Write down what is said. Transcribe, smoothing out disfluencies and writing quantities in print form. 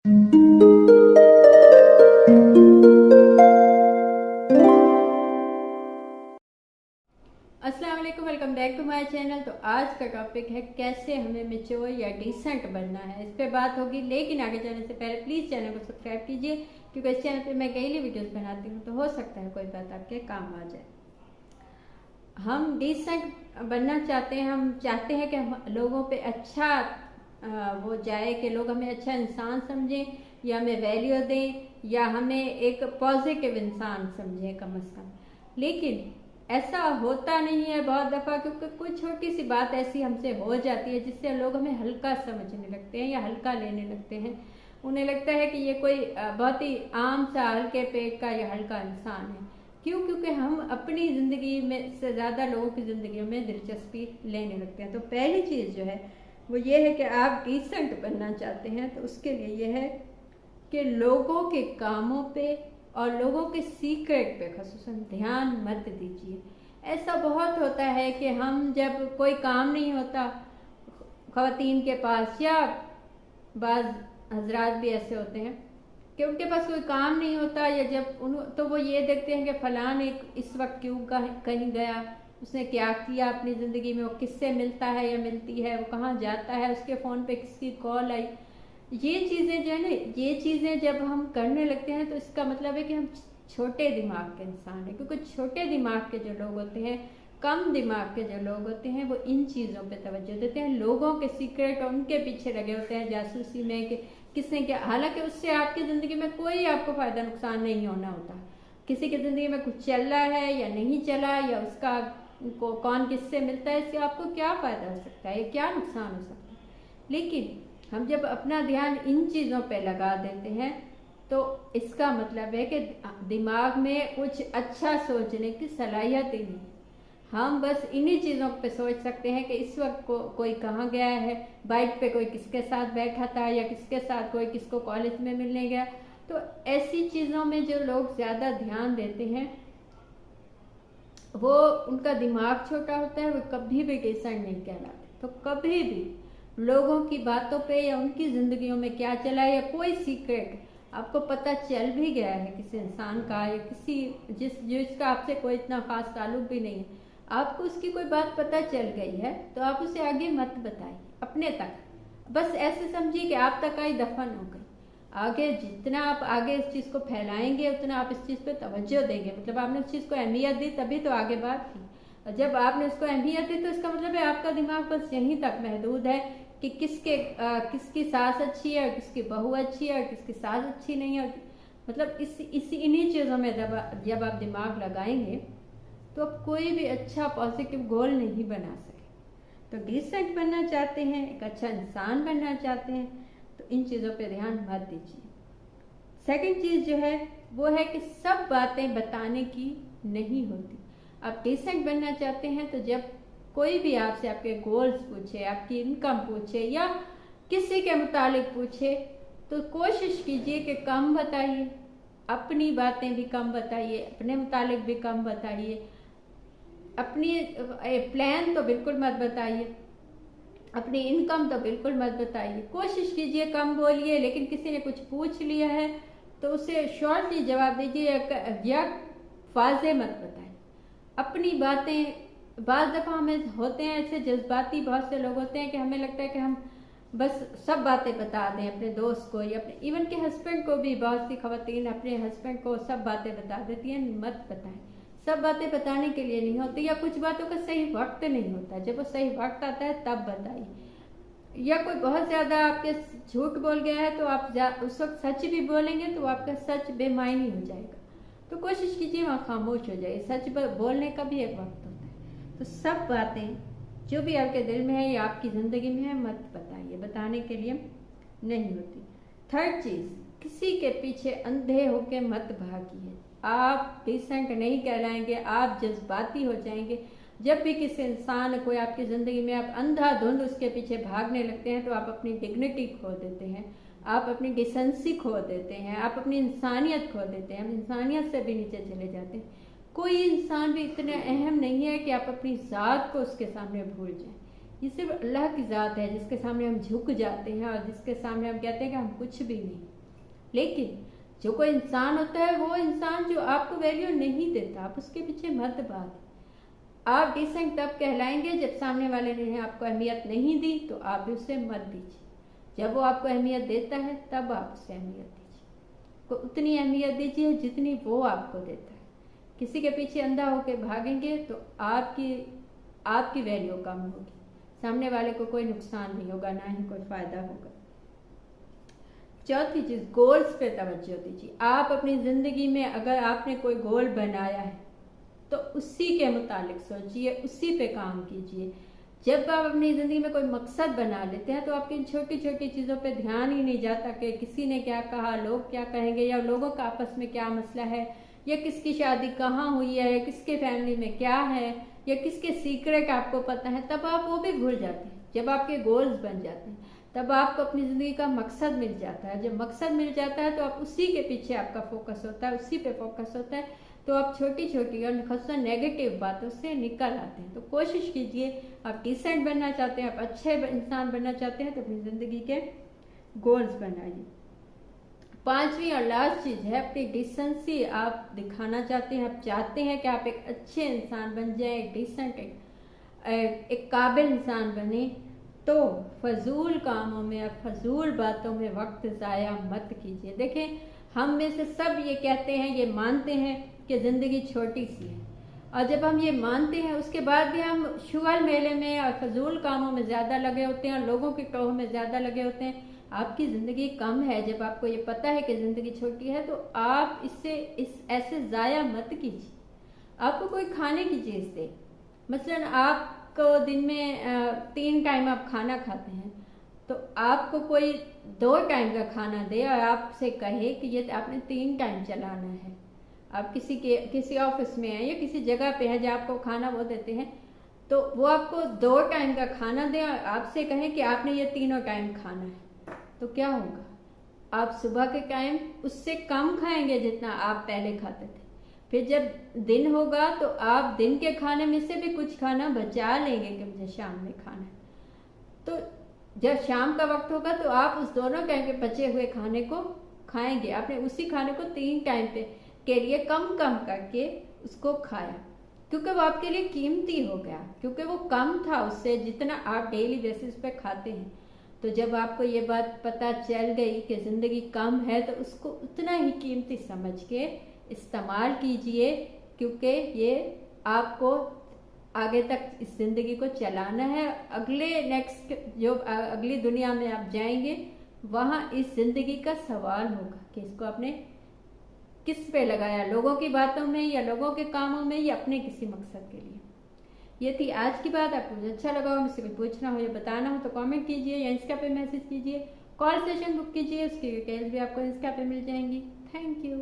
अस्सलाम वालेकुम, welcome back to my channel. तो आज का टॉपिक है कैसे हमें मैच्योर या डिसेंट बनना है। इस पे बात होगी, लेकिन आगे जाने से पहले प्लीज़ चैनल को सब्सक्राइब कीजिए, क्योंकि इस चैनल पे मैं डेली वीडियोस बनाती हूँ, तो हो सकता है कोई बात आपके काम आ जाए। हम डिसेंट बनना चाहते हैं, हम चाहते हैं कि हम लोगों पे अच्छा वो जाए, कि लोग हमें अच्छा इंसान समझें या हमें वैल्यू दें या हमें एक पॉजिटिव इंसान समझें कम से कम। लेकिन ऐसा होता नहीं है बहुत दफ़ा, क्योंकि कुछ छोटी सी बात ऐसी हमसे हो जाती है जिससे लोग हमें हल्का समझने लगते हैं या हल्का लेने लगते हैं। उन्हें लगता है कि ये कोई बहुत ही आम सा हल्के पेट का या हल्का इंसान है। क्यों? क्योंकि हम अपनी ज़िंदगी में से ज़्यादा लोगों की ज़िंदगियों में दिलचस्पी लेने लगते हैं। तो पहली चीज़ जो है वो ये है कि आप डिसेंट बनना चाहते हैं, तो उसके लिए ये है कि लोगों के कामों पे और लोगों के सीक्रेट पे ख़ुसूसन ध्यान मत दीजिए। ऐसा बहुत होता है कि हम जब कोई काम नहीं होता ख़वातीन के पास, या बाज़ हजरात भी ऐसे होते हैं कि उनके पास कोई काम नहीं होता, या जब तो वो ये देखते हैं कि फ़लान एक इस वक्त क्यों कहीं गया, उसने क्या किया अपनी ज़िंदगी में, वो किससे मिलता है या मिलती है, वो कहाँ जाता है, उसके फ़ोन पे किसकी कॉल आई। ये चीज़ें जो है ना, ये चीज़ें जब हम करने लगते हैं तो इसका मतलब है कि हम छोटे दिमाग के इंसान हैं। क्योंकि छोटे दिमाग के जो लोग होते हैं, कम दिमाग के जो लोग होते हैं, वो इन चीज़ों पे तवज्जो देते हैं, लोगों के सीक्रेट और उनके पीछे लगे होते हैं जासूसी में कि किसने क्या। हालांकि उससे आपकी ज़िंदगी में कोई आपको फ़ायदा नुकसान नहीं होना होता। किसी की ज़िंदगी में कुछ चल रहा है या नहीं चला, या उसका कौन किससे मिलता है, इससे आपको क्या फ़ायदा हो सकता है, क्या नुकसान हो सकता है। लेकिन हम जब अपना ध्यान इन चीज़ों पे लगा देते हैं तो इसका मतलब है कि दिमाग में कुछ अच्छा सोचने की सलाहियत ही नहीं। हम बस इन्हीं चीज़ों पे सोच सकते हैं कि इस वक्त कोई कहाँ गया है, बाइक पे कोई किसके साथ बैठा था, या किसके साथ कोई किसको कॉलेज में मिलने गया। तो ऐसी चीज़ों में जो लोग ज़्यादा ध्यान देते हैं, वो उनका दिमाग छोटा होता है, वो कभी भी डिसेंट नहीं कहलाते। तो कभी भी लोगों की बातों पे या उनकी ज़िंदगियों में क्या चला है, या कोई सीक्रेट आपको पता चल भी गया है किसी इंसान का, या किसी जिसका आपसे कोई इतना ख़ास ताल्लुक भी नहीं है, आपको उसकी कोई बात पता चल गई है, तो आप उसे आगे मत बताइए, अपने तक बस ऐसे समझिए कि आप तक आई दफन हो गई। आगे जितना आप आगे इस चीज़ को फैलाएंगे, उतना आप इस चीज़ पे तवज्जो देंगे। मतलब आपने उस चीज़ को अहमियत दी, तभी तो आगे बात की। और जब आपने उसको अहमियत दी, तो इसका मतलब है आपका दिमाग बस यहीं तक महदूद है कि किसकी सास अच्छी है, किसकी बहू अच्छी है, किसकी सास अच्छी नहीं है। मतलब इन्हीं चीज़ों में जब आप दिमाग लगाएंगे तो आप कोई भी अच्छा पॉजिटिव गोल नहीं बना सके। तो डिसेंट बनना चाहते हैं, एक अच्छा इंसान बनना चाहते हैं, तो इन चीज़ों पे ध्यान मत दीजिए। सेकंड चीज़ जो है वो है कि सब बातें बताने की नहीं होती। आप डिसेंट बनना चाहते हैं तो जब कोई भी आपसे आपके गोल्स पूछे, आपकी इनकम पूछे, या किसी के मुतालिक पूछे, तो कोशिश कीजिए कि कम बताइए, अपनी बातें भी कम बताइए, अपने मुतालिक भी कम बताइए, अपनी प्लान तो बिल्कुल मत बताइए, अपनी इनकम तो बिल्कुल मत बताइए। कोशिश कीजिए कम बोलिए, लेकिन किसी ने कुछ पूछ लिया है तो उसे शॉर्टली जवाब दीजिए, या वाज़े मत बताइए अपनी बातें। बाज़ दफ़ा हमें होते हैं ऐसे जज्बाती, बहुत से लोग होते हैं कि हमें लगता है कि हम बस सब बातें बता दें अपने दोस्त को, या अपने इवन के हस्बैंड को भी। बहुत सी ख़वातीन अपने हस्बैंड को सब बातें बता देती हैं। मत बताएं, सब बातें बताने के लिए नहीं होती, या कुछ बातों का सही वक्त नहीं होता। जब वो सही वक्त आता है तब बताइए। या कोई बहुत ज़्यादा आपके झूठ बोल गया है, तो आप उस वक्त सच भी बोलेंगे तो आपका सच बेमायनी हो जाएगा। तो कोशिश कीजिए वहाँ खामोश हो जाइए। सच बोलने का भी एक वक्त होता है। तो सब बातें जो भी आपके दिल में है या आपकी ज़िंदगी में है, मत बताइए, बताने के लिए नहीं होती। थर्ड चीज़, किसी के पीछे अंधे होके मत भागिए। आप डिसेंट नहीं कहलाएंगे, आप जज्बाती हो जाएंगे। जब भी किसी इंसान कोई आपकी ज़िंदगी में आप अंधाधुंध उसके पीछे भागने लगते हैं, तो आप अपनी डिग्निटी खो देते हैं, आप अपनी डिसेंसी खो देते हैं, आप अपनी इंसानियत खो देते हैं। हम इंसानियत से भी नीचे चले जाते हैं। कोई इंसान भी इतना अहम नहीं है कि आप अपनी ज़ात को उसके सामने भूल जाएं। ये सिर्फ अल्लाह की ज़ात है जिसके सामने हम झुक जाते हैं, और जिसके सामने हम कहते हैं कि हम कुछ भी नहीं। लेकिन जो कोई इंसान होता है वो इंसान जो आपको वैल्यू नहीं देता, आप उसके पीछे मत भागें। आप डिसेंट तब कहलाएंगे जब सामने वाले ने आपको अहमियत नहीं दी तो आप भी उसे मत दीजिए। जब वो आपको अहमियत देता है तब आप उसे अहमियत दीजिए, को उतनी अहमियत दीजिए जितनी वो आपको देता है। किसी के पीछे अंधा होकर भागेंगे तो आपकी वैल्यू कम होगी, सामने वाले को कोई नुकसान नहीं होगा, ना ही कोई फायदा होगा। चौथी चीज, गोल्स पे तवज्जो दीजिए। आप अपनी जिंदगी में अगर आपने कोई गोल बनाया है तो उसी के मुतालिक सोचिए, उसी पे काम कीजिए। जब आप अपनी ज़िंदगी में कोई मकसद बना लेते हैं तो आपकी इन छोटी छोटी चीज़ों पे ध्यान ही नहीं जाता कि किसी ने क्या कहा, लोग क्या कहेंगे, या लोगों का आपस में क्या मसला है, या किसकी शादी कहाँ हुई है, किसके फैमिली में क्या है, या किसके सीक्रेट आपको पता है, तब आप वो भी भूल जाते हैं। जब आपके गोल्स बन जाते हैं तब आपको अपनी ज़िंदगी का मकसद मिल जाता है। जब मकसद मिल जाता है तो आप उसी के पीछे आपका फोकस होता है, उसी पे फोकस होता है, तो आप छोटी छोटी और खासकर नेगेटिव बातों से निकल आते हैं। तो कोशिश कीजिए, आप डिसेंट बनना चाहते हैं, आप अच्छे इंसान बनना चाहते हैं तो अपनी ज़िंदगी के गोल्स बनाइए। पांचवी और लास्ट चीज़ है अपनी डिसेंसी आप दिखाना चाहते हैं। आप चाहते हैं कि आप एक अच्छे इंसान बन जाए, एक डिसेंट एक काबिल इंसान बने, तो फजूल कामों में या फजूल बातों में वक्त ज़ाया मत कीजिए। देखें, हम में से सब ये कहते हैं, ये मानते हैं कि ज़िंदगी छोटी सी है, और जब हम ये मानते हैं उसके बाद भी हम शुगल मेले में और फजूल कामों में ज़्यादा लगे होते हैं और लोगों के टोह में ज़्यादा लगे होते हैं। आपकी ज़िंदगी कम है, जब आपको ये पता है कि ज़िंदगी छोटी है तो आप ऐसे ज़ाया मत कीजिए। आपको कोई खाने की चीज़ दे, मसलन आपको दिन में 3 टाइम आप खाना खाते हैं, तो आपको कोई 2 टाइम का खाना दे और आपसे कहे कि ये आपने 3 टाइम चलाना है। आप किसी ऑफिस में हैं या किसी जगह पे हैं जहाँ आपको खाना वो देते हैं, तो वो आपको 2 टाइम का खाना दे और आपसे कहें कि आपने ये 3 टाइम खाना है, तो क्या होगा? आप सुबह के टाइम उससे कम खाएंगे जितना आप पहले खाते थे। फिर जब दिन होगा तो आप दिन के खाने में से भी कुछ खाना बचा लेंगे कि मुझे शाम में खाना है। तो जब शाम का वक्त होगा तो आप उस दोनों टाइम के बचे हुए खाने को खाएंगे। आपने उसी खाने को 3 टाइम के लिए कम करके उसको खाया, क्योंकि वो आपके लिए कीमती हो गया, क्योंकि वो कम था उससे जितना आप डेली बेसिस पे खाते हैं। तो जब आपको ये बात पता चल गई कि ज़िंदगी कम है तो उसको उतना ही कीमती समझ के इस्तेमाल कीजिए, क्योंकि ये आपको आगे तक इस ज़िंदगी को चलाना है। अगली दुनिया में आप जाएंगे वहाँ इस ज़िंदगी का सवाल होगा कि इसको आपने किस पे लगाया, लोगों की बातों में या लोगों के कामों में या अपने किसी मकसद के लिए। ये थी आज की बात। आपको मुझे अच्छा लगा हो, मुझसे कुछ पूछना हो या बताना हो तो कमेंट कीजिए या इंस्टा पे मैसेज कीजिए। कॉल सेशन बुक कीजिए, उसकी डिटेल्स भी आपको इंस्टा पे मिल जाएंगी। Thank you.